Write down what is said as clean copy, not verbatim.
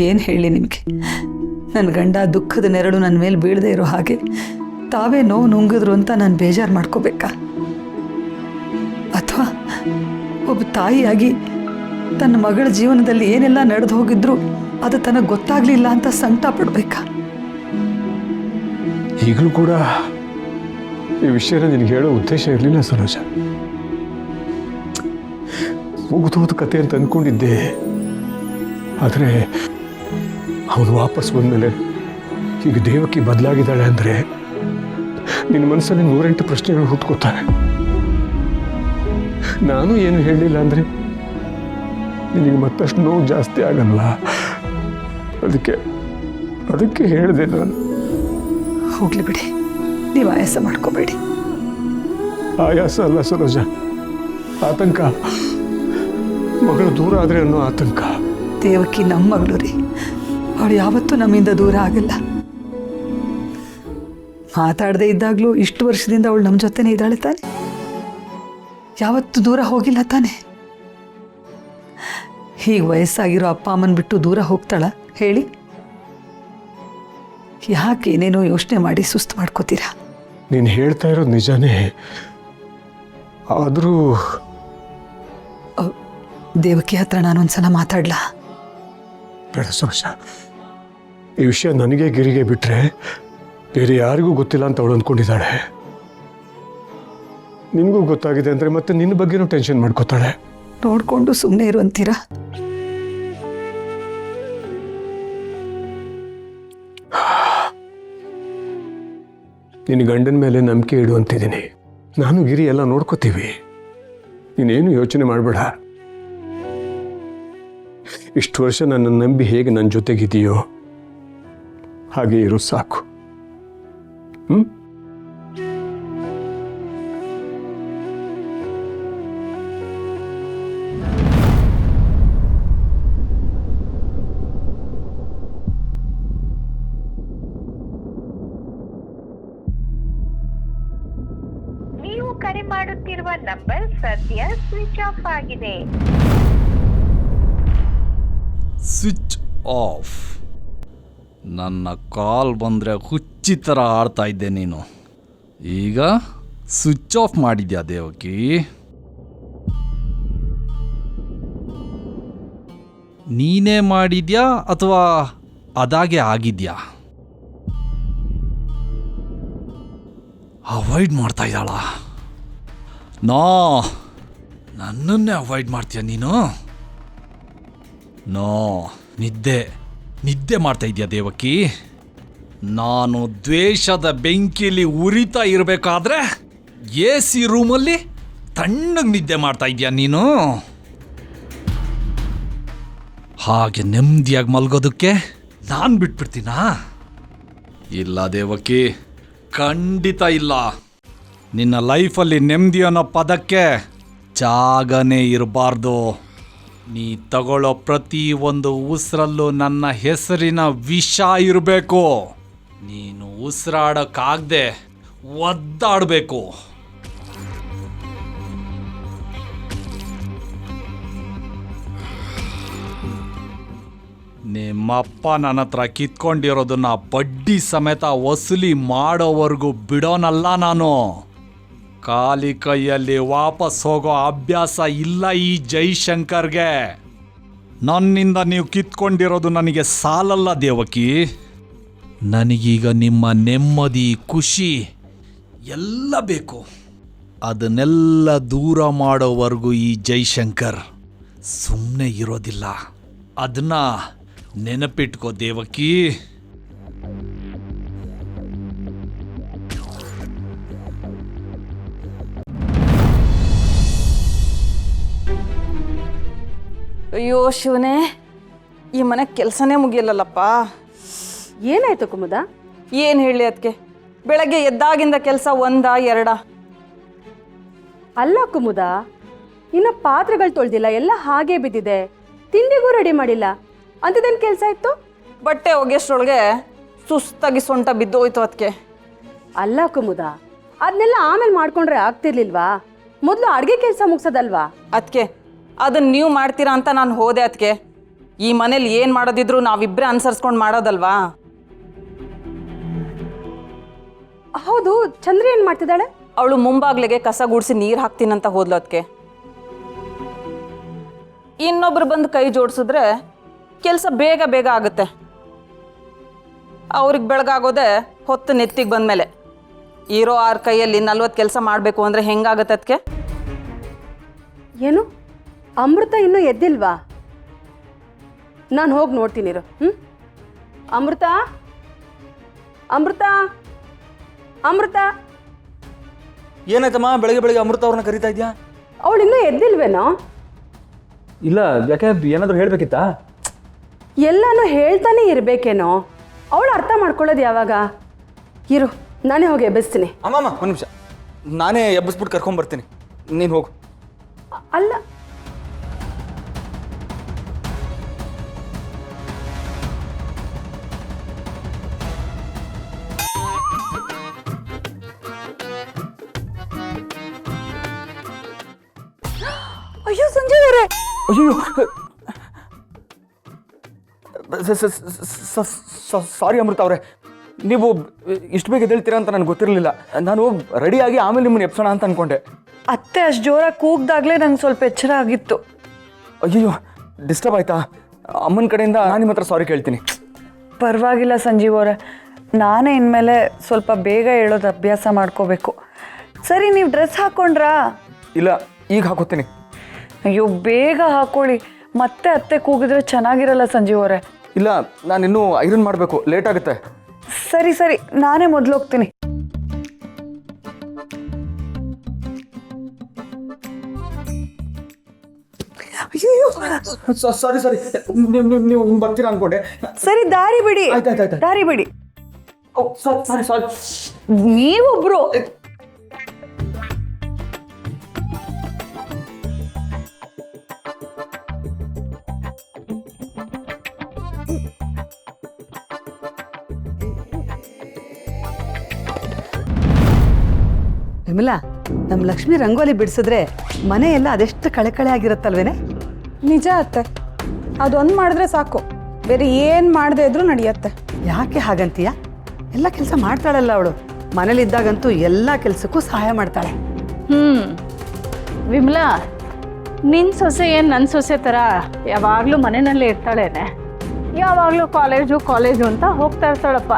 ಏನು ಹೇಳಿ ನಿಮಗೆ? ನನ್ನ ಗಂಡ ದುಃಖದ ನೆರಳು ನನ್ನ ಮೇಲೆ ಬೀಳದೇ ಇರೋ ಹಾಗೆ ತಾವೇ ನೋವು ನುಂಗಿದ್ರು ಅಂತ ನಾನು ಬೇಜಾರು ಮಾಡ್ಕೋಬೇಕಾ? ಅಥವಾ ಒಬ್ಬ ತಾಯಿಯಾಗಿ ತನ್ನ ಮಗಳ ಜೀವನದಲ್ಲಿ ಏನೆಲ್ಲ ನಡೆದು ಹೋಗಿದ್ರು ಅದು ತನಗೆ ಗೊತ್ತಾಗ್ಲಿಲ್ಲ ಅಂತ ಸಂಕಟ ಪಡ್ಬೇಕಾ? ಈಗಲೂ ಕೂಡ ಈ ವಿಷಯನ ನಿನಗೆ ಹೇಳೋ ಉದ್ದೇಶ ಇರಲಿಲ್ಲ ಸರೋಜ. ಮುಗಿದೋದ ಕತೆ ಅಂತ ಅಂದ್ಕೊಂಡಿದ್ದೆ. ಆದರೆ ಅವನು ವಾಪಸ್ ಬಂದಮೇಲೆ ಈಗ ದೇವಕಿ ಬದಲಾಗಿದ್ದಾಳೆ ಅಂದರೆ ನಿನ್ನ ಮನಸ್ಸಲ್ಲಿ 108 ಪ್ರಶ್ನೆಗಳು ಹುಟ್ಕೋತಾರೆ. ನಾನು ಏನು ಹೇಳಲಿಲ್ಲ ಅಂದರೆ ನಿನಗೆ ಮತ್ತಷ್ಟು ನೋವು ಜಾಸ್ತಿ ಆಗಲ್ಲ. ಅದಕ್ಕೆ ಹೇಳಿದೆ ನಾನು. ಹೋಗ್ಲಿ ಬಿಡಿ, ನೀವು ಆಯಾಸ ಮಾಡ್ಕೋಬೇಡಿ. ಆಯಾಸ ಅಲ್ಲ ಸರೋಜ, ಆತಂಕ. ಮಗಳು ದೂರ ಆದರೆ ಅನ್ನೋ ಆತಂಕ. ದೇವಕಿ ನಮ್ಮ ಮಗಳು ರೀ, ಅವಳು ಯಾವತ್ತೂ ನಮ್ಮಿಂದ ದೂರ ಆಗಲ್ಲ. ಮಾತಾಡದೇ ಇದ್ದಾಗಲೂ ಇಷ್ಟು ವರ್ಷದಿಂದ ಅವಳು ನಮ್ಮ ಜೊತೆನೇ ಇದ್ದಾಳೆ ತಾನೆ, ಯಾವತ್ತೂ ದೂರ ಹೋಗಿಲ್ಲ ತಾನೆ. ಹೀಗೆ ವಯಸ್ಸಾಗಿರೋ ಅಪ್ಪ ಅಮ್ಮನ ಬಿಟ್ಟು ದೂರ ಹೋಗ್ತಾಳ ಹೇಳಿ? ಯಾಕೆ ಏನೇನೋ ಯೋಚನೆ ಮಾಡಿ ಸುಸ್ತು ಮಾಡ್ಕೋತೀರಾ? ನೀನು ಹೇಳ್ತಾ ಇರೋದು ನಿಜಾನೇ. ಆದರೂ ದೇವಕಿ ಹತ್ರ ನಾನೊಂದ್ಸಲ ಮಾತಾಡ್ಲಾ? ಬೇಡ ಸರೋಜ, ಈ ವಿಷಯ ನನಗೆ ಗಿರಿಗೆ ಬಿಟ್ಟರೆ ಬೇರೆ ಯಾರಿಗೂ ಗೊತ್ತಿಲ್ಲ ಅಂತ ಅವಳು ಅಂದ್ಕೊಂಡಿದ್ದಾಳೆ. ನಿನಗೂ ಗೊತ್ತಾಗಿದೆ ಅಂದರೆ ಮತ್ತೆ ನಿನ್ನ ಬಗ್ಗೆನೂ ಟೆನ್ಷನ್ ಮಾಡ್ಕೋತಾಳೆ. ನೋಡಿಕೊಂಡು ಸುಮ್ಮನೆ ಇರು ಅಂತೀರಾ? ನಿನ್ನ ಗಂಡನ ಮೇಲೆ ನಂಬಿಕೆ ಇಡು ಅಂತಿದ್ದೀನಿ. ನಾನು ಗಿರಿ ಎಲ್ಲ ನೋಡ್ಕೋತೀವಿ, ನೀನೇನು ಯೋಚನೆ ಮಾಡಬೇಡ. ಇಷ್ಟು ವರ್ಷ ನನ್ನ ನಂಬಿ ಹೇಗೆ ನನ್ನ ಜೊತೆಗಿದೆಯೋ ಹಾಗೆ ಇರು ಸಾಕು. ನೀವು ಕರೆ ಮಾಡುತ್ತಿರುವ ನಂಬರ್ ಸದ್ಯ ಸ್ವಿಚ್ ಆಫ್ ಆಗಿದೆ. Switch off? ನನ್ನ ಕಾಲ್ ಬಂದರೆ ಹುಚ್ಚಿ ಥರ ಆಡ್ತಾ ಇದ್ದೆ ನೀನು. ಈಗ ಸ್ವಿಚ್ ಆಫ್ ಮಾಡಿದ್ಯಾ ದೇವಕಿ? ನೀನೇ ಮಾಡಿದ್ಯಾ ಅಥವಾ ಅದಾಗೆ ಆಗಿದ್ಯಾ? ಅವಾಯ್ಡ್ ಮಾಡ್ತಾ ಇದ್ದಾಳ? ನನ್ನನ್ನೇ ಅವಾಯ್ಡ್ ಮಾಡ್ತೀಯ ನೀನು? ನಿದ್ದೆ ಮಾಡ್ತಾ ಇದೆಯಾ ದೇವಕಿ? ನಾನು ದ್ವೇಷದ ಬೆಂಕಿಲಿ ಉರಿತಾ ಇರಬೇಕಾದ್ರೆ AC ರೂಮಲ್ಲಿ ತಣ್ಣಗೆ ನಿದ್ದೆ ಮಾಡ್ತಾ ಇದೆಯಾ ನೀನು? ಹಾಗೆ ನೆಮ್ಮದಿಯಾಗಿ ಮಲ್ಗೋದಕ್ಕೆ ನಾನು ಬಿಟ್ಬಿಡ್ತೀನಾ? ಇಲ್ಲ ದೇವಕಿ, ಖಂಡಿತ ಇಲ್ಲ. ನಿನ್ನ ಲೈಫಲ್ಲಿ ನೆಮ್ಮದಿ ಅನ್ನೋ ಪದಕ್ಕೆ ಜಾಗನೇ ಇರಬಾರ್ದು. ನೀ ತಗೊಳ್ಳೋ ಪ್ರತಿ ಒಂದು ಉಸಿರಲ್ಲೂ ನನ್ನ ಹೆಸರಿನ ವಿಷ ಇರಬೇಕು. ನೀನು ಉಸಿರಾಡೋಕ್ಕಾಗದೆ ಒದ್ದಾಡಬೇಕು. ನಿಮ್ಮಪ್ಪ ನನ್ನ ಹತ್ರ ಕಿತ್ಕೊಂಡಿರೋದನ್ನ ಬಡ್ಡಿ ಸಮೇತ ವಸೂಲಿ ಮಾಡೋವರೆಗೂ ಬಿಡೋನಲ್ಲ ನಾನು. ಖಾಲಿ ಕೈಯಲ್ಲಿ ವಾಪಸ್ ಹೋಗೋ ಅಭ್ಯಾಸ ಇಲ್ಲ ಈ ಜೈಶಂಕರ್ಗೆ. ನನ್ನಿಂದ ನೀವು ಕಿತ್ಕೊಂಡಿರೋದು ನನಗೆ ಸಾಲಲ್ಲ ದೇವಕಿ. ನನಗೀಗ ನಿಮ್ಮ ನೆಮ್ಮದಿ, ಖುಷಿ ಎಲ್ಲ ಬೇಕು. ಅದನ್ನೆಲ್ಲ ದೂರ ಮಾಡೋವರೆಗೂ ಈ ಜೈಶಂಕರ್ ಸುಮ್ಮನೆ ಇರೋದಿಲ್ಲ. ಅದನ್ನ ನೆನಪಿಟ್ಕೋ ದೇವಕಿ. ಅಯ್ಯೋ ಶಿವನೇ, ಈ ಮನೆ ಕೆಲಸನೇ ಮುಗಿಯಲ್ಲಪ್ಪ. ಏನಾಯ್ತು ಕುಮುದ? ಏನು ಹೇಳಿ ಅದಕ್ಕೆ, ಬೆಳಗ್ಗೆ ಎದ್ದಾಗಿಂದ ಕೆಲಸ 1 2? ಅಲ್ಲ ಕುಮುದ, ಇನ್ನು ಪಾತ್ರೆಗಳು ತೊಳೆದಿಲ್ಲ, ಎಲ್ಲ ಹಾಗೆ ಬಿದ್ದಿದೆ. ತಿಂಡಿಗೂ ರೆಡಿ ಮಾಡಿಲ್ಲ, ಅಂಥದ್ದೇನು ಕೆಲಸ ಇತ್ತು? ಬಟ್ಟೆ ಒಗೆಷ್ಟರೊಳಗೆ ಸುಸ್ತಾಗಿ ಸೊಂಟ ಬಿದ್ದೋಯ್ತು ಅದಕ್ಕೆ. ಅಲ್ಲ ಕುಮುದ, ಅದನ್ನೆಲ್ಲ ಆಮೇಲೆ ಮಾಡ್ಕೊಂಡ್ರೆ ಆಗ್ತಿರ್ಲಿಲ್ವಾ? ಮೊದಲು ಅಡುಗೆ ಕೆಲಸ ಮುಗಿಸೋದಲ್ವಾ? ಅದಕ್ಕೆ ಅದನ್ನು ನೀವು ಮಾಡ್ತೀರಾ ಅಂತ ನಾನು ಹೋದೆ ಅದಕ್ಕೆ. ಈ ಮನೇಲಿ ಏನು ಮಾಡೋದಿದ್ರು ನಾವಿಬ್ಬರೇ ಅನುಸರಿಸ್ಕೊಂಡು ಮಾಡೋದಲ್ವಾ? ಹೌದು, ಚಂದ್ರಿ ಏನು ಮಾಡ್ತಿದ್ದಾಳೆ? ಅವಳು ಮುಂಬಾಗ್ಲಿಗೆ ಕಸ ಗುಡಿಸಿ ನೀರು ಹಾಕ್ತೀನಂತ ಹೋದ್ಲು. ಅದಕ್ಕೆ ಇನ್ನೊಬ್ರು ಬಂದು ಕೈ ಜೋಡಿಸಿದ್ರೆ ಕೆಲಸ ಬೇಗ ಬೇಗ ಆಗುತ್ತೆ. ಅವ್ರಿಗೆ ಬೆಳಗಾಗೋದೆ ಹೊತ್ತು ನೆತ್ತಿಗೆ ಬಂದಮೇಲೆ. ಇರೋ 6 ಕೈಯಲ್ಲಿ 40 ಕೆಲಸ ಮಾಡಬೇಕು ಅಂದರೆ ಹೆಂಗಾಗತ್ತೆ ಅದಕ್ಕೆ? ಏನು, ಅಮೃತ ಇನ್ನೂ ಎದ್ದಿಲ್ವಾ? ನಾನು ಹೋಗಿ ನೋಡ್ತೀನಿರು. ಅಮೃತ, ಅಮೃತ, ಅಮೃತ. ಏನಾಯ್ತಮ್ಮ ಬೆಳಗ್ಗೆ ಬೆಳಗ್ಗೆ ಅಮೃತ ಅವ್ರನ್ನ ಕರಿತಾ ಇದೆಯಾ? ಅವಳು ಇನ್ನೂ ಎದ್ದಿಲ್ವೇನೋ? ಇಲ್ಲ, ಯಾಕೆ ಏನಾದರೂ ಹೇಳಬೇಕಿತ್ತಾ? ಎಲ್ಲನೂ ಹೇಳ್ತಾನೆ ಇರಬೇಕೇನೋ. ಅವಳು ಅರ್ಥ ಮಾಡ್ಕೊಳ್ಳೋದು ಯಾವಾಗ? ಇರು, ನಾನೇ ಹೋಗಿ ಎಬ್ಬಿಸ್ತೀನಿ. ಅಮ್ಮಮ್ಮ ಒಂದು ನಿಮಿಷ, ನಾನೇ ಎಬ್ಬಿಸ್ಬಿಟ್ಟು ಕರ್ಕೊಂಬರ್ತೀನಿ, ನೀನು ಹೋಗು. ಅಲ್ಲ, ಅಯ್ಯೋ ಸಂಜಯ್ ಅವರೇ, ಅಯ್ಯೋ ಸಾರಿ ಅಮೃತ ಅವರೇ, ನೀವು ಇಷ್ಟು ಬೇಗ ಎದ್ದೇಳ್ತೀರಾ ಅಂತ ನನಗೆ ಗೊತ್ತಿರಲಿಲ್ಲ. ನಾನು ರೆಡಿಯಾಗಿ ಆಮೇಲೆ ನಿಮ್ಮನ್ನು ಎಪ್ಸೋಣ ಅಂತ ಅಂದ್ಕೊಂಡೆ. ಅತ್ತೆ ಅಷ್ಟು ಜೋರಾಗಿ ಕೂಗ್ದಾಗಲೇ ನಂಗೆ ಸ್ವಲ್ಪ ಎಚ್ಚರ ಆಗಿತ್ತು. ಅಯ್ಯೋ, ಡಿಸ್ಟರ್ಬ್ ಆಯ್ತಾ? ಅಮ್ಮನ ಕಡೆಯಿಂದ ನಾನು ನಿಮ್ಮ ಹತ್ರ ಸಾರಿ ಕೇಳ್ತೀನಿ. ಪರವಾಗಿಲ್ಲ ಸಂಜೀವ್ ಅವರೇ, ನಾನೇ ಇನ್ಮೇಲೆ ಸ್ವಲ್ಪ ಬೇಗ ಹೇಳೋದು ಅಭ್ಯಾಸ ಮಾಡ್ಕೋಬೇಕು. ಸರಿ, ನೀವು ಡ್ರೆಸ್ ಹಾಕ್ಕೊಂಡ್ರಾ? ಇಲ್ಲ, ಈಗ ಹಾಕೋತೀನಿ. ಅಯ್ಯೋ, ಬೇಗ ಹಾಕೊಳ್ಳಿ, ಮತ್ತೆ ಅತ್ತೆ ಕೂಗಿದ್ರೆ ಚೆನ್ನಾಗಿರಲ್ಲ ಸಂಜೀವ್ ಅವರೇ. ಇಲ್ಲ, ನಾನಿನ್ನೂ ಐರನ್ ಮಾಡಬೇಕು, ಲೇಟ್ ಆಗುತ್ತೆ. ಸರಿ ಸರಿ, ನಾನೇ ಮೊದಲು ಹೋಗ್ತೀನಿ. ಸಾರಿ ಸಾರಿ, ನೀವು ಬರ್ತೀರಾ ಅನ್ಕೊಂಡೆ. ಸರಿ, ದಾರಿ ಬಿಡಿ, ಆಯ್ತಾಯ್ತಾಯ್ತು. ದಾರಿ ಬಿಡಿ. ಸಾರಿ ಸಾರಿ, ನೀವೊಬ್ರು. ವಿಮಲಾ, ನಮ್ಮ ಲಕ್ಷ್ಮಿ ರಂಗೋಲಿ ಬಿಡಿಸಿದ್ರೆ ಮನೆ ಎಲ್ಲ ಅದೆಷ್ಟು ಕಳೆ ಆಗಿರುತ್ತಲ್ವೇನೆ? ನಿಜ ಅತ್ತೆ, ಅದೊಂದು ಮಾಡಿದ್ರೆ ಸಾಕು, ಬೇರೆ ಏನು ಮಾಡದೇ ಇದ್ರೂ ನಡೆಯುತ್ತೆ. ಯಾಕೆ ಹಾಗಂತೀಯ? ಎಲ್ಲ ಕೆಲಸ ಮಾಡ್ತಾಳಲ್ಲ ಅವಳು. ಮನೇಲಿದ್ದಾಗಂತೂ ಎಲ್ಲ ಕೆಲಸಕ್ಕೂ ಸಹಾಯ ಮಾಡ್ತಾಳೆ. ವಿಮಲಾ, ನಿನ್ನ ಸೊಸೆ ಏನು ನನ್ನ ಸೊಸೆ ಥರ ಯಾವಾಗಲೂ ಮನೆಯಲ್ಲೇ ಇರ್ತಾಳೇನೆ? ಯಾವಾಗಲೂ ಕಾಲೇಜು ಅಂತ ಹೋಗ್ತಾ ಇರ್ತಾಳಪ್ಪ.